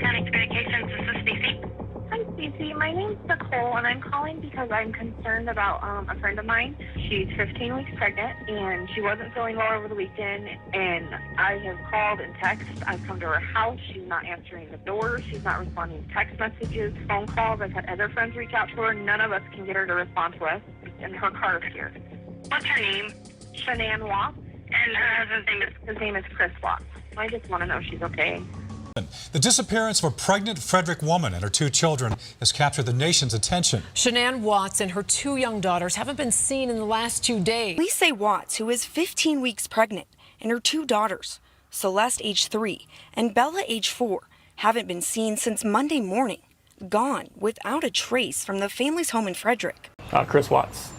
County Communications, this is Stacy. Hi, Stacey. My name's Nicole, and I'm calling because I'm concerned about a friend of mine. She's 15 weeks pregnant, and she wasn't feeling well over the weekend, and I have called and texted. I've come to her house. She's not answering the door. She's not responding to text messages, phone calls. I've had other friends reach out to her. None of us can get her to respond to us, and her car is here. What's her name? Shanann Watts. And her husband's name is? His name is Chris Watts. I just want to know if she's okay. The disappearance of a pregnant Frederick woman and her 2 children has captured the nation's attention. Shanann Watts and her 2 young daughters haven't been seen in the last 2 days. Lisa Watts, who is 15 weeks pregnant, and her 2 daughters, Celeste, age 3, and Bella, age 4, haven't been seen since Monday morning, gone without a trace from the family's home in Frederick. Chris Watts,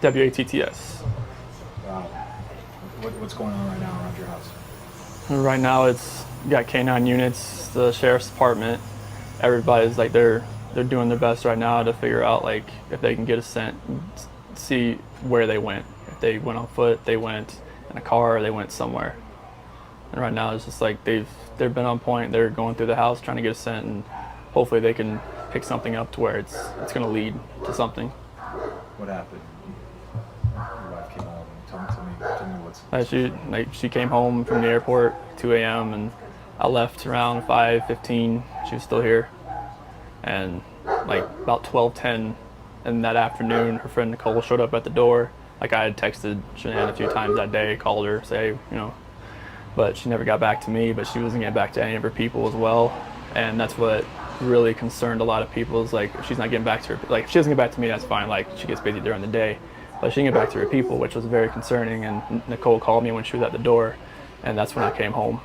WATTS. Wow. What's going on right now around your house? Right now it's got K9 units, the sheriff's department. Everybody's like they're doing their best right now to figure out like if they can get a scent, see where they went. If they went on foot, they went in a car, or they went somewhere. And right now it's just like they've been on point. They're going through the house trying to get a scent, and hopefully they can pick something up to where it's going to lead to something. What happened? Your wife came home. Tell me what's. She came home from the airport 2 a.m. and I left around 5:15. She was still here, and like about 12:10 in that afternoon, her friend Nicole showed up at the door. Like I had texted Shanann a few times that day, called her, say but she never got back to me. But she wasn't getting back to any of her people as well, and that's what really concerned a lot of people. Is like if she's not getting back to her, like if she doesn't get back to me, that's fine. Like she gets busy during the day, but she didn't get back to her people, which was very concerning. And Nicole called me when she was at the door, and that's when I came home.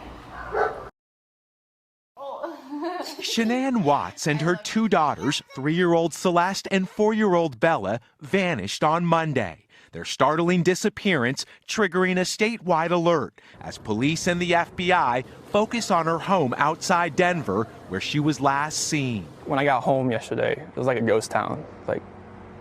Shanann Watts and her 2 daughters, 3-year-old Celeste and 4-year-old Bella, vanished on Monday. Their startling disappearance triggering a statewide alert as police and the FBI focus on her home outside Denver, where she was last seen. When I got home yesterday, it was like a ghost town. Like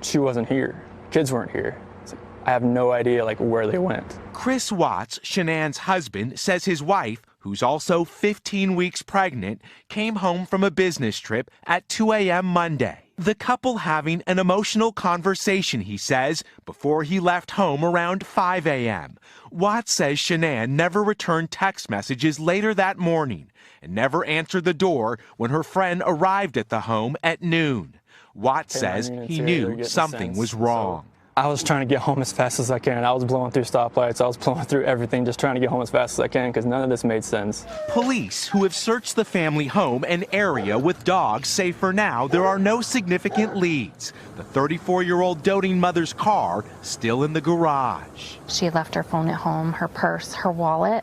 she wasn't here, kids weren't here. It's like, I have no idea like where they went. Chris Watts, Shanann's husband, says his wife, who's also 15 weeks pregnant, came home from a business trip at 2 a.m. Monday. The couple having an emotional conversation, he says, before he left home around 5 a.m. Watts says Shanann never returned text messages later that morning and never answered the door when her friend arrived at the home at noon. Watts says he knew something was wrong. I was trying to get home as fast as I can. I was blowing through stoplights. I was blowing through everything, just trying to get home as fast as I can because none of this made sense. Police who have searched the family home and area with dogs say for now there are no significant leads. The 34-year-old doting mother's car still in the garage. She left her phone at home, her purse, her wallet,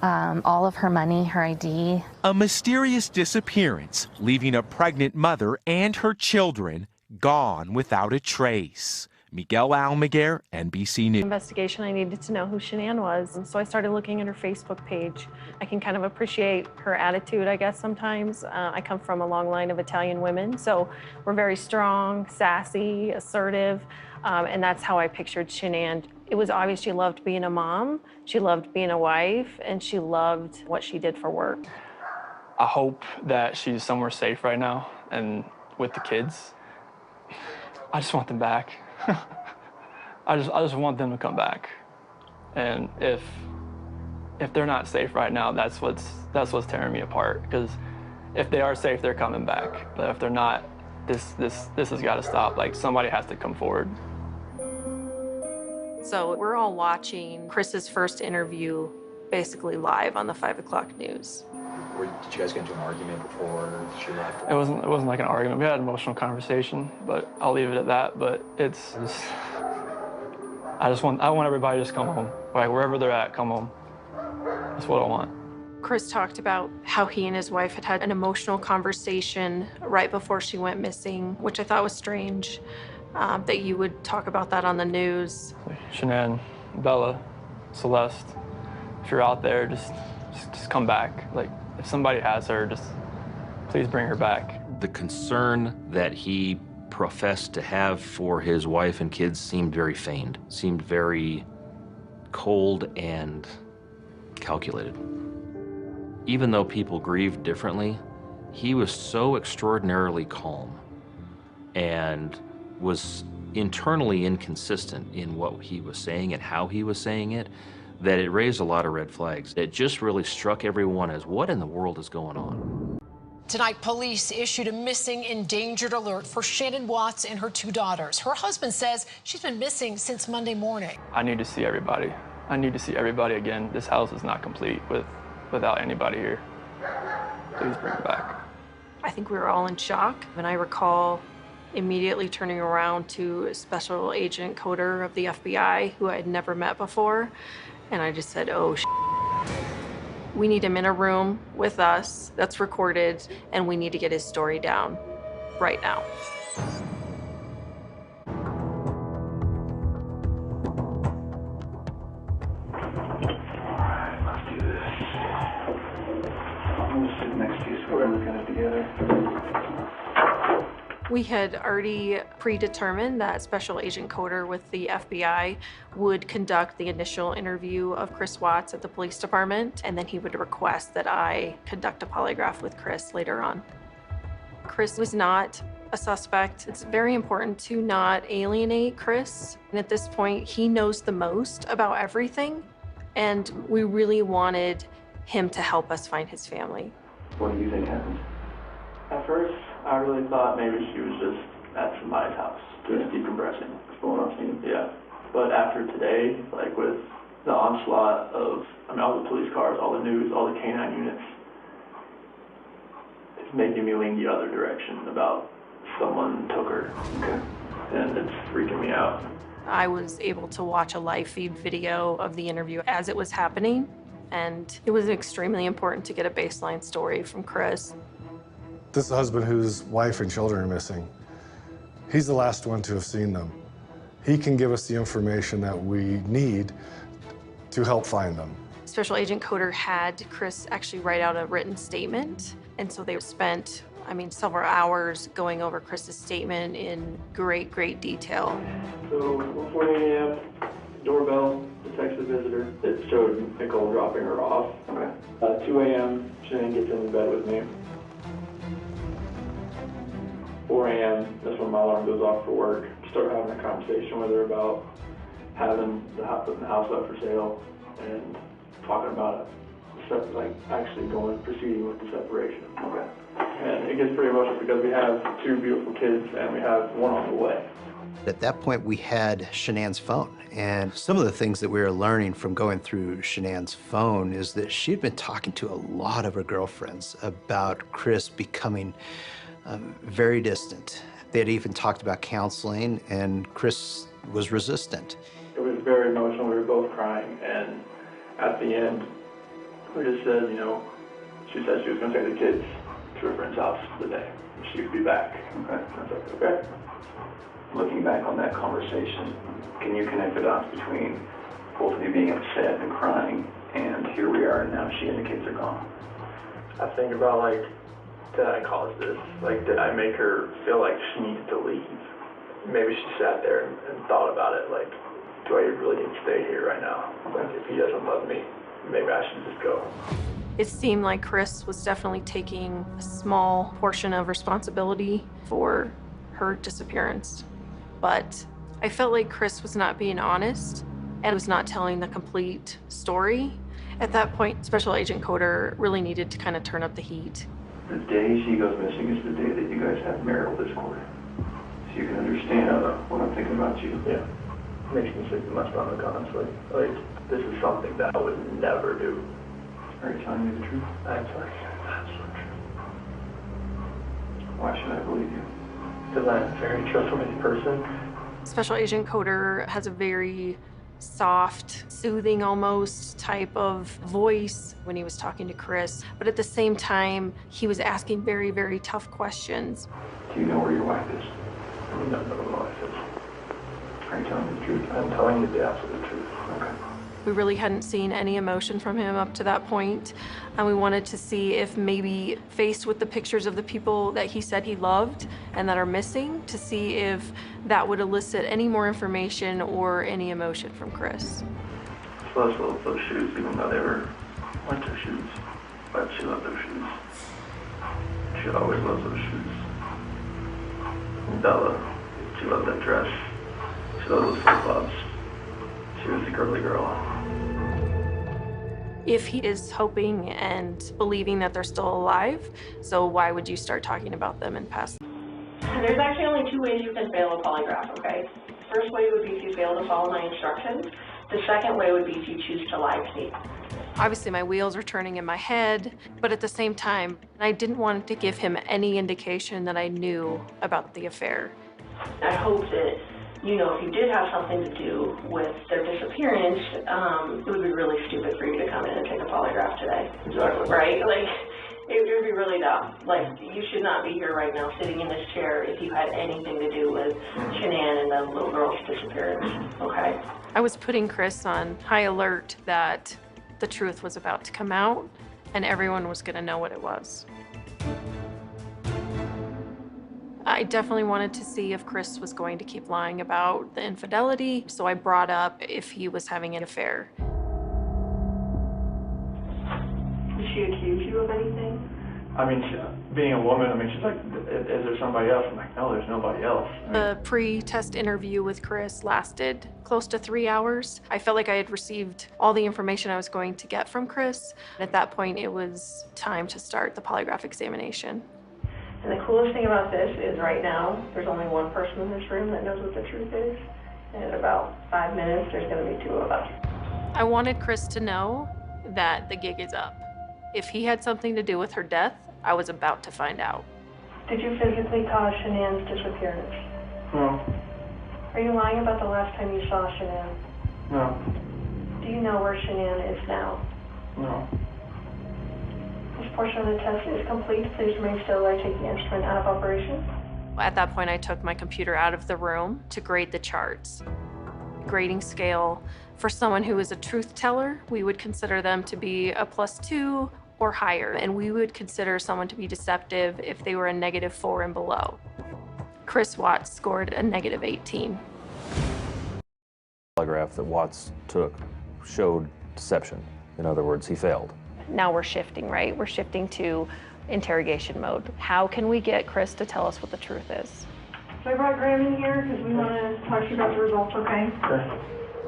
all of her money, her ID. A mysterious disappearance, leaving a pregnant mother and her children gone without a trace. Miguel Almaguer, NBC News. Investigation, I needed to know who Shanann was, and so I started looking at her Facebook page. I can kind of appreciate her attitude, I guess, sometimes. I come from a long line of Italian women, so we're very strong, sassy, assertive, and that's how I pictured Shanann. It was obvious she loved being a mom, she loved being a wife, and she loved what she did for work. I hope that she's somewhere safe right now and with the kids. I just want them back. I just want them to come back, and if they're not safe right now, that's what's tearing me apart. Because if they are safe, they're coming back. But if they're not, this has got to stop. Like somebody has to come forward. So we're all watching Chris's first interview, basically live on the 5 o'clock news. Did you guys get into an argument before she left? It wasn't like an argument. We had an emotional conversation, but I'll leave it at that. But it's just, I want everybody to just come home. Like wherever they're at, come home. That's what I want. Chris talked about how he and his wife had an emotional conversation right before she went missing, which I thought was strange, that you would talk about that on the news. Shanann, Bella, Celeste, if you're out there, just come back. Like, if somebody has her, just please bring her back. The concern that he professed to have for his wife and kids seemed very feigned, seemed very cold and calculated. Even though people grieve differently, He was so extraordinarily calm and was internally inconsistent in what he was saying and how he was saying it, that it raised a lot of red flags. It just really struck everyone as, what in the world is going on? Tonight, police issued a missing endangered alert for Shannon Watts and her 2 daughters. Her husband says she's been missing since Monday morning. I need to see everybody. I need to see everybody again. This house is not complete without anybody here. Please bring her back. I think we were all in shock, and I recall immediately turning around to a Special Agent Coder of the FBI, who I had never met before, and I just said, oh, we need him in a room with us that's recorded, and we need to get his story down right now. Alright, let's do this. I'm gonna sit next to you so we're looking at it together. We had already predetermined that Special Agent Coder with the FBI would conduct the initial interview of Chris Watts at the police department, and then he would request that I conduct a polygraph with Chris later on. Chris was not a suspect. It's very important to not alienate Chris. And at this point, he knows the most about everything, and we really wanted him to help us find his family. What do you think happened? At first, I really thought maybe she was just at somebody's house, just decompressing. Going off scene? Yeah. But after today, like with the onslaught of, all the police cars, all the news, all the canine units, it's making me lean the other direction about someone took her. Okay. And it's freaking me out. I was able to watch a live feed video of the interview as it was happening, and it was extremely important to get a baseline story from Chris. This is a husband whose wife and children are missing. He's the last one to have seen them. He can give us the information that we need to help find them. Special Agent Coder had Chris actually write out a written statement, and so they spent, several hours going over Chris's statement in great, great detail. So, 1:40 a.m., doorbell detects a visitor. It showed Nicole dropping her off. Okay. 2 a.m., Shannon gets in bed with me. 4 a.m., that's when my alarm goes off for work. Start having a conversation with her about having the house up for sale and talking about it, actually proceeding with the separation. Okay. And it gets pretty emotional because we have 2 beautiful kids and we have 1 on the way. At that point, we had Shanann's phone. And some of the things that we were learning from going through Shanann's phone is that she'd been talking to a lot of her girlfriends about Chris becoming very distant. They had even talked about counseling, and Chris was resistant. It was very emotional. We were both crying, and at the end, we just said, she said she was going to take the kids to her friend's house today. She would be back. Okay. I was like, okay. Looking back on that conversation, can you connect the dots between both of you being upset and crying, and here we are, and now she and the kids are gone? I think about, did I cause this? Did I make her feel like she needed to leave? Maybe she sat there and thought about it, do I really need to stay here right now? If he doesn't love me, maybe I should just go. It seemed like Chris was definitely taking a small portion of responsibility for her disappearance. But I felt like Chris was not being honest and was not telling the complete story. At that point, Special Agent Coder really needed to kind of turn up the heat. The day she goes missing is the day that you guys have marital discord. So you can understand what I'm thinking about you. Yeah. It makes me sick to my stomach, honestly. This is something that I would never do. Are you telling me the truth? I'm telling you the absolute truth. Why should I believe you? Because I'm a very trustworthy person. Special Agent Coder has a very soft, soothing almost type of voice when he was talking to Chris. But at the same time, he was asking very, very tough questions. Do you know where your wife is? I don't know where my wife is. Are you telling me the truth? I'm telling you the absolute truth. Okay. We really hadn't seen any emotion from him up to that point, and we wanted to see if maybe faced with the pictures of the people that he said he loved and that are missing, to see if that would elicit any more information or any emotion from Chris. She loves those shoes, even though they were winter shoes, but she loved those shoes. She always loves those shoes. Bella, she loved that dress. She loved those flip-flops. She was a girly girl. If he is hoping and believing that they're still alive, so why would you start talking about them in past? There's actually only 2 ways you can fail a polygraph, okay? First way would be if you fail to follow my instructions. The second way would be if you choose to lie to me. Obviously, my wheels are turning in my head, but at the same time, I didn't want to give him any indication that I knew about the affair. I hope that, you know, if you did have something to do with their disappearance, it would be really stupid for you to come in and take a polygraph today. Exactly. Right? Like, it would be really dumb. Like, you should not be here right now sitting in this chair if you had anything to do with Shanann and the little girl's disappearance, okay? I was putting Chris on high alert that the truth was about to come out and everyone was going to know what it was. I definitely wanted to see if Chris was going to keep lying about the infidelity, so I brought up if he was having an affair. Did she accuse you of anything? I mean, being a woman, I mean, she's like, is there somebody else? I'm like, no, there's nobody else. The pre-test interview with Chris lasted close to 3 hours. I felt like I had received all the information I was going to get from Chris. At that point, it was time to start the polygraph examination. And the coolest thing about this is right now, there's only one person in this room that knows what the truth is. And in about 5 minutes, there's going to be 2 of us. I wanted Chris to know that the gig is up. If he had something to do with her death, I was about to find out. Did you physically cause Shanann's disappearance? No. Are you lying about the last time you saw Shanann? No. Do you know where Shanann is now? No. This portion of the test is complete. Please remain still while I take the instrument out of operation. At that point, I took my computer out of the room to grade the charts. Grading scale, for someone who is a truth teller, we would consider them to be a +2 or higher, and we would consider someone to be deceptive if they were a -4 and below. Chris Watts scored a -18. The polygraph that Watts took showed deception. In other words, he failed. Now we're shifting, right? We're shifting to interrogation mode. How can we get Chris to tell us what the truth is? So I brought Graham in here because we want to talk to you about the results, okay? Okay.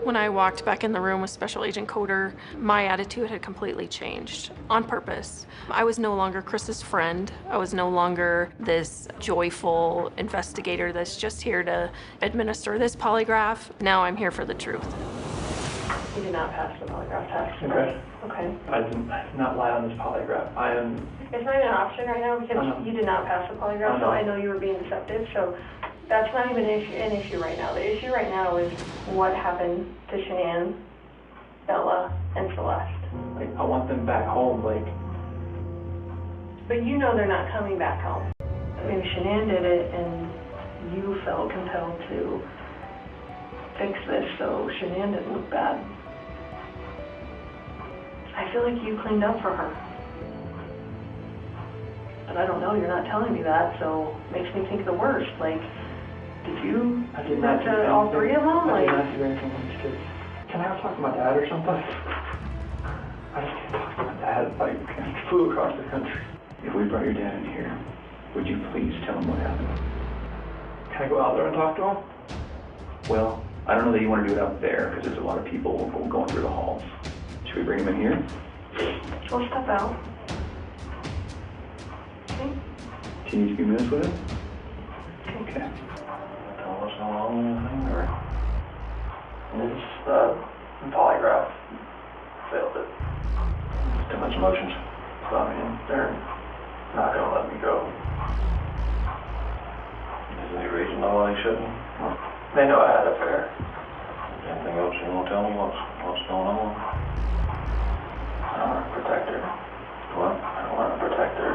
When I walked back in the room with Special Agent Coder, my attitude had completely changed, on purpose. I was no longer Chris's friend. I was no longer this joyful investigator that's just here to administer this polygraph. Now I'm here for the truth. You did not pass the polygraph test. Okay. Okay. I did not lie on this polygraph. I am... It's not even an option right now because you did not pass the polygraph, so I know you were being deceptive, so that's not even an issue right now. The issue right now is what happened to Shanann, Bella, and Celeste. Like, I want them back home, like... But you know they're not coming back home. Maybe Shanann did it and you felt compelled to fix this so Shanann didn't look bad. I feel like you cleaned up for her. But I don't know, you're not telling me that, so it makes me think the worst. Like, did you I did not do anything. all 3 of them? I Like, did not do anything with these kids. Can I go talk to my dad or something? I just can't talk to my dad. Like, he flew across the country. If we brought your dad in here, would you please tell him what happened? Can I go out there and talk to him? Well, I don't know that you want to do it out there because there's a lot of people going through the halls. Should we bring him in here? we'll step out. Okay? Can you need a few minutes with him? Okay. Tell us how long or... This, polygraph. Failed it. Too much emotions. So, I mean, they're not gonna let me go. Is there any reason why they shouldn't? They know I had an affair. Anything else you want to tell me? What's going on? I don't want to protect her. What? I don't want to protect her.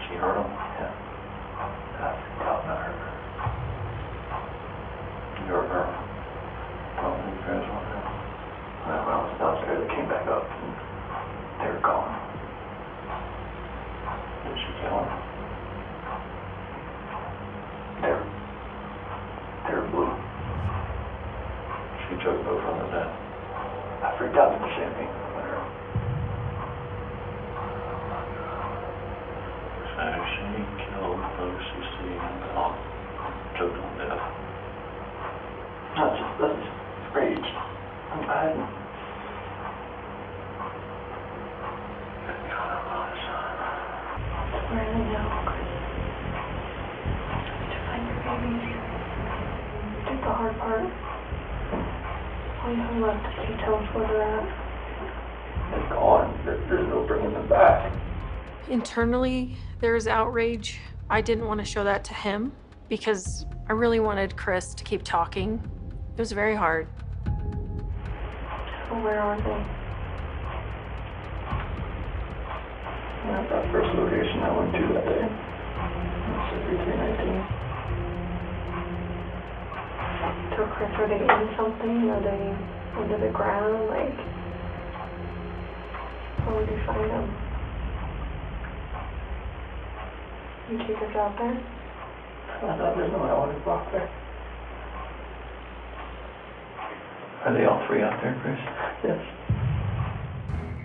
She hurt him? Yeah. That's about not hurt her. Your girl. Probably you guys want to. When I was downstairs, they came back up and they were gone. Did she kill him? They're blue. She took both of them then. I freaked out at the same thing. Actually killed Lucy Bell. Choked on death. That's rage. I'm bad. Where are they now, Chris? To find your babies. Did the hard part. All you have left is to tell us where they're at. They're gone. There's no bringing them back. Internally, there's outrage. I didn't want to show that to him because I really wanted Chris to keep talking. It was very hard. Well, where are they? At that first location I went to that day. Mississippi 319. So, Chris, are they in something? Are they under the ground? Like, where would you find them? You take us out there? I thought there's no way I wanted to walk there. Are they all three out there, Chris? Yes.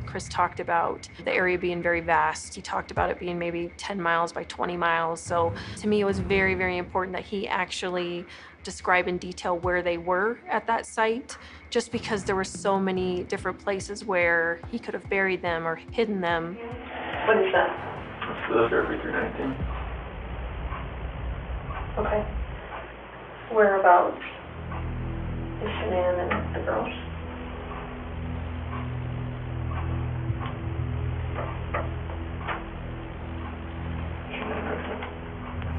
Chris talked about the area being very vast. He talked about it being maybe 10 miles by 20 miles. So to me, it was very, very important that he actually describe in detail where they were at that site, just because there were so many different places where he could have buried them or hidden them. What is that? It's the Mississippi 319. Okay. Whereabouts is Shanann and the girls?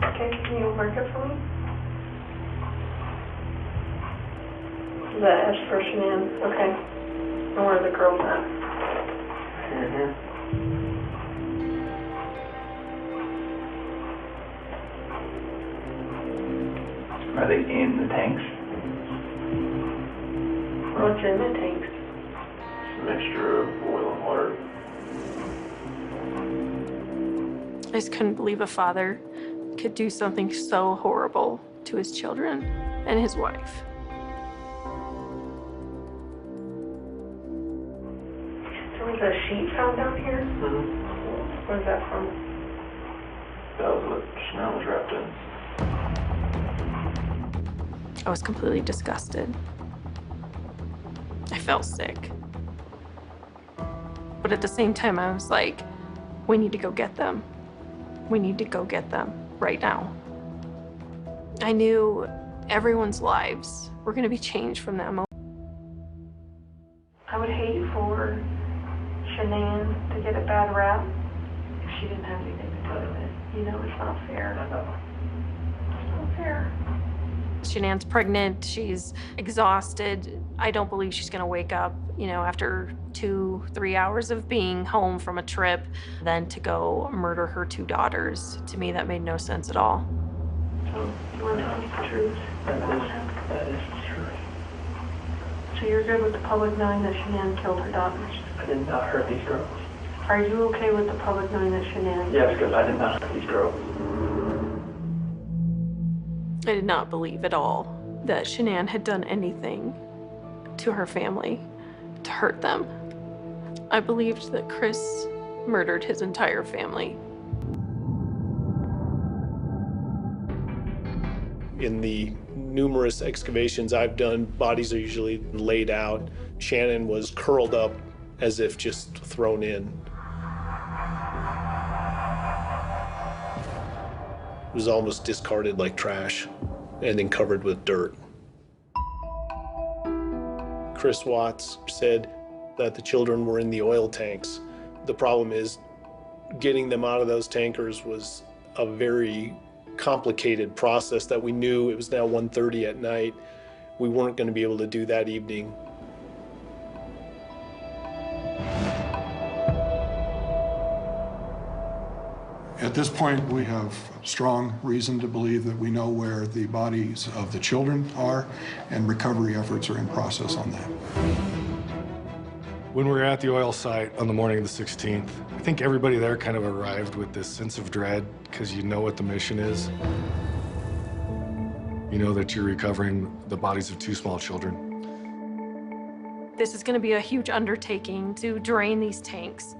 Okay, can you mark it for me? Is that S for Shanann? Okay. And where are the girls at? Here. Are they in the tanks? What's in the tanks? It's a mixture of oil and water. I just couldn't believe a father could do something so horrible to his children and his wife. There was a sheet found down here? Mm-hmm. Where's that from? That was what Shanann was wrapped in. I was completely disgusted. I felt sick. But at the same time, I was like, we need to go get them. We need to go get them right now. I knew everyone's lives were going to be changed from that moment. I would hate for Shanann to get a bad rap if she didn't have anything to do with it. You know, it's not fair. It's not fair. Shanann's pregnant, she's exhausted. I don't believe she's gonna wake up, you know, after 2-3 hours of being home from a trip, then to go murder her 2 daughters. To me, that made no sense at all. So, you want to tell us the truth? That is the truth. So you're good with the public knowing that Shanann killed her daughters? I did not hurt these girls. Are you okay with the public knowing that Shanann? Yes, because I did not hurt these girls. I did not believe at all that Shanann had done anything to her family to hurt them. I believed that Chris murdered his entire family. In the numerous excavations I've done, bodies are usually laid out. Shanann was curled up as if just thrown in. It was almost discarded like trash and then covered with dirt. Chris Watts said that the children were in the oil tanks. The problem is getting them out of those tankers was a very complicated process that we knew. It was now 1:30 at night. We weren't going to be able to do that evening. At this point, we have strong reason to believe that we know where the bodies of the children are, and recovery efforts are in process on that. When we were at the oil site on the morning of the 16th, I think everybody there kind of arrived with this sense of dread because you know what the mission is. You know that you're recovering the bodies of 2 small children. This is going to be a huge undertaking to drain these tanks.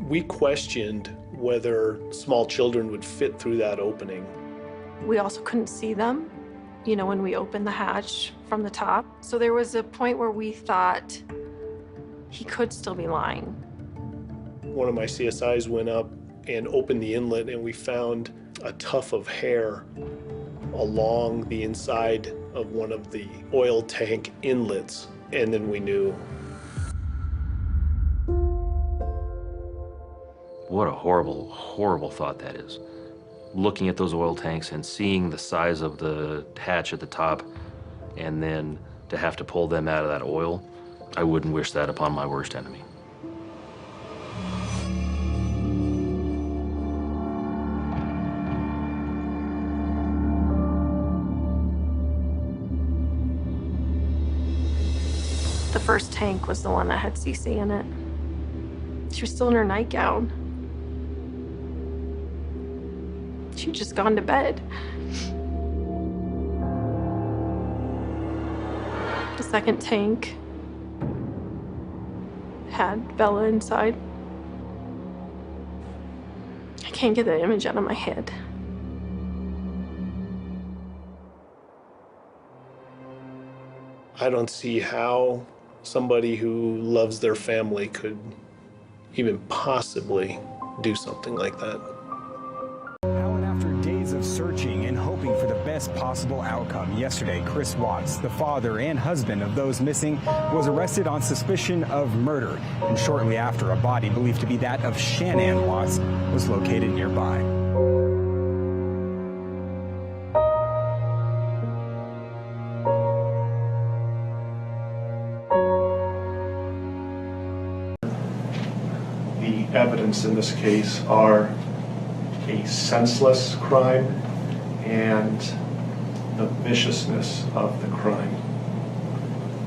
We questioned whether small children would fit through that opening. We also couldn't see them, you know, when we opened the hatch from the top. So there was a point where we thought he could still be lying. One of my CSIs went up and opened the inlet, and we found a tuft of hair along the inside of one of the oil tank inlets, and then we knew. What a horrible, horrible thought that is. Looking at those oil tanks and seeing the size of the hatch at the top, and then to have to pull them out of that oil, I wouldn't wish that upon my worst enemy. The first tank was the one that had Cece in it. She was still in her nightgown. She'd just gone to bed. The second tank had Bella inside. I can't get that image out of my head. I don't see how somebody who loves their family could even possibly do something like that. After days of searching and hoping for the best possible outcome, yesterday, Chris Watts, the father and husband of those missing, was arrested on suspicion of murder. And shortly after, a body believed to be that of Shanann Watts was located nearby. The evidence in this case are a senseless crime and the viciousness of the crime.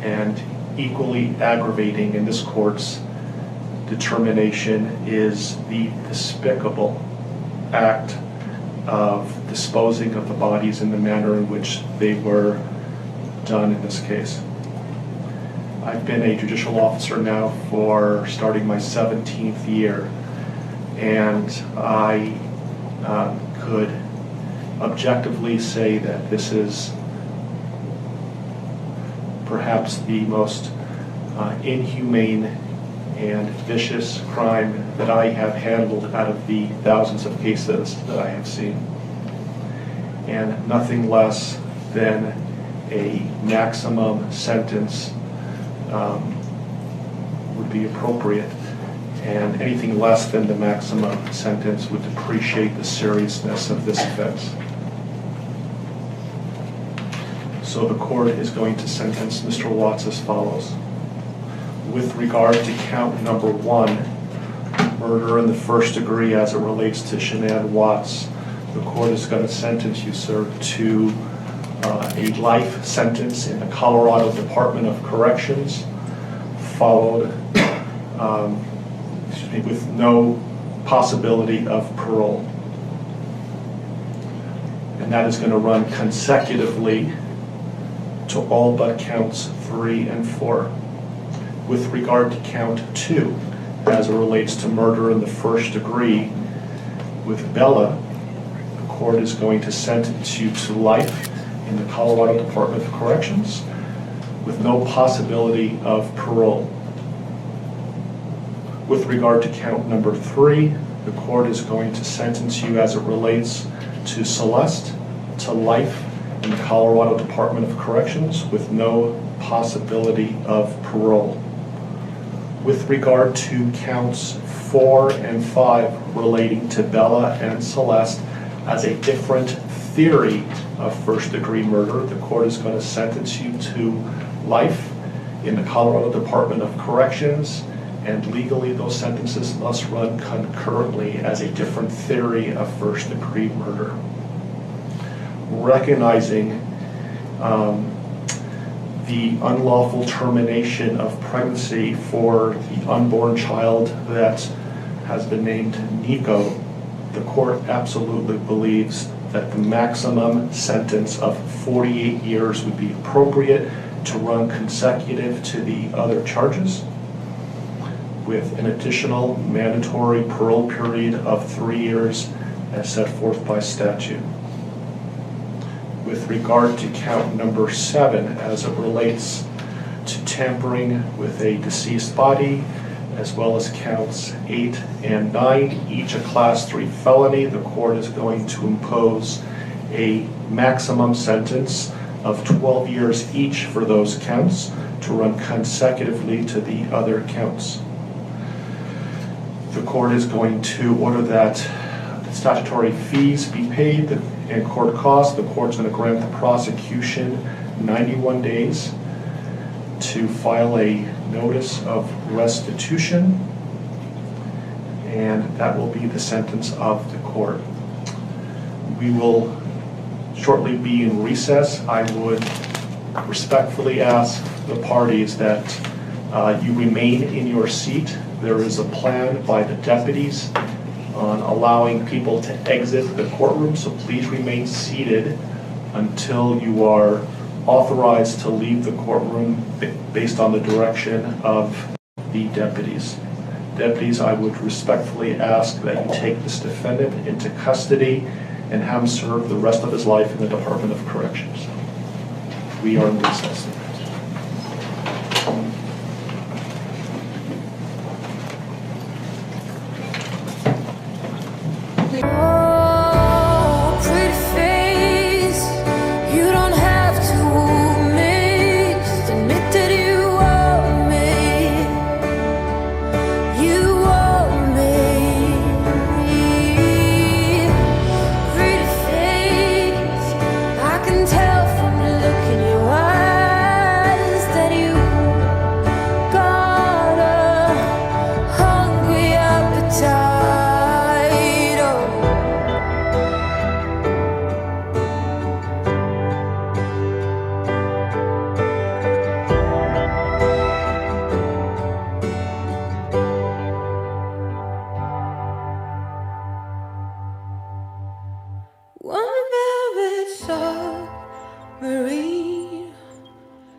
And equally aggravating in this court's determination is the despicable act of disposing of the bodies in the manner in which they were done in this case. I've been a judicial officer now for starting my 17th year, and I could objectively say that this is perhaps the most inhumane and vicious crime that I have handled out of the thousands of cases that I have seen. And nothing less than a maximum sentence would be appropriate, and anything less than the maximum sentence would depreciate the seriousness of this offense. So the court is going to sentence Mr. Watts as follows. With regard to count number 1, murder in the first degree as it relates to Shanann Watts, the court is going to sentence you, sir, to a life sentence in the Colorado Department of Corrections, followed with no possibility of parole. And that is going to run consecutively to all but counts 3 and 4. With regard to count 2, as it relates to murder in the first degree with Bella, the court is going to sentence you to life in the Colorado Department of Corrections with no possibility of parole. With regard to count number 3, the court is going to sentence you as it relates to Celeste to life in the Colorado Department of Corrections with no possibility of parole. With regard to counts 4 and 5 relating to Bella and Celeste as a different theory of first-degree murder, the court is going to sentence you to life in the Colorado Department of Corrections, and legally those sentences must run concurrently as a different theory of first-degree murder. Recognizing the unlawful termination of pregnancy for the unborn child that has been named Nico, the court absolutely believes that the maximum sentence of 48 years would be appropriate to run consecutive to the other charges. with an additional mandatory parole period of 3 years as set forth by statute. With regard to count number 7, as it relates to tampering with a deceased body, as well as counts 8 and 9, each a Class 3 felony, the court is going to impose a maximum sentence of 12 years each for those counts to run consecutively to the other counts. The court is going to order that statutory fees be paid and court costs. The court's going to grant the prosecution 91 days to file a notice of restitution, and that will be the sentence of the court. We will shortly be in recess. I would respectfully ask the parties that you remain in your seat. There is a plan by the deputies on allowing people to exit the courtroom, so please remain seated until you are authorized to leave the courtroom based on the direction of the deputies. Deputies, I would respectfully ask that you take this defendant into custody and have him serve the rest of his life in the Department of Corrections. We are in recess. Marine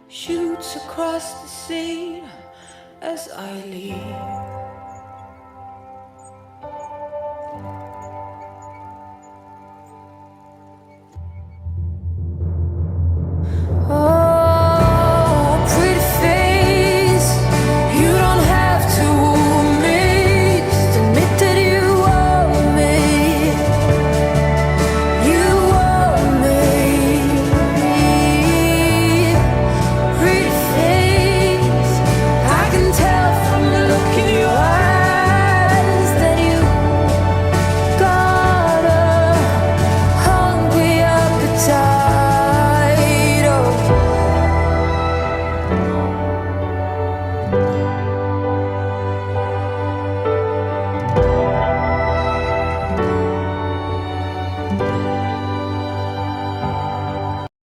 shoots across the scene as I leave.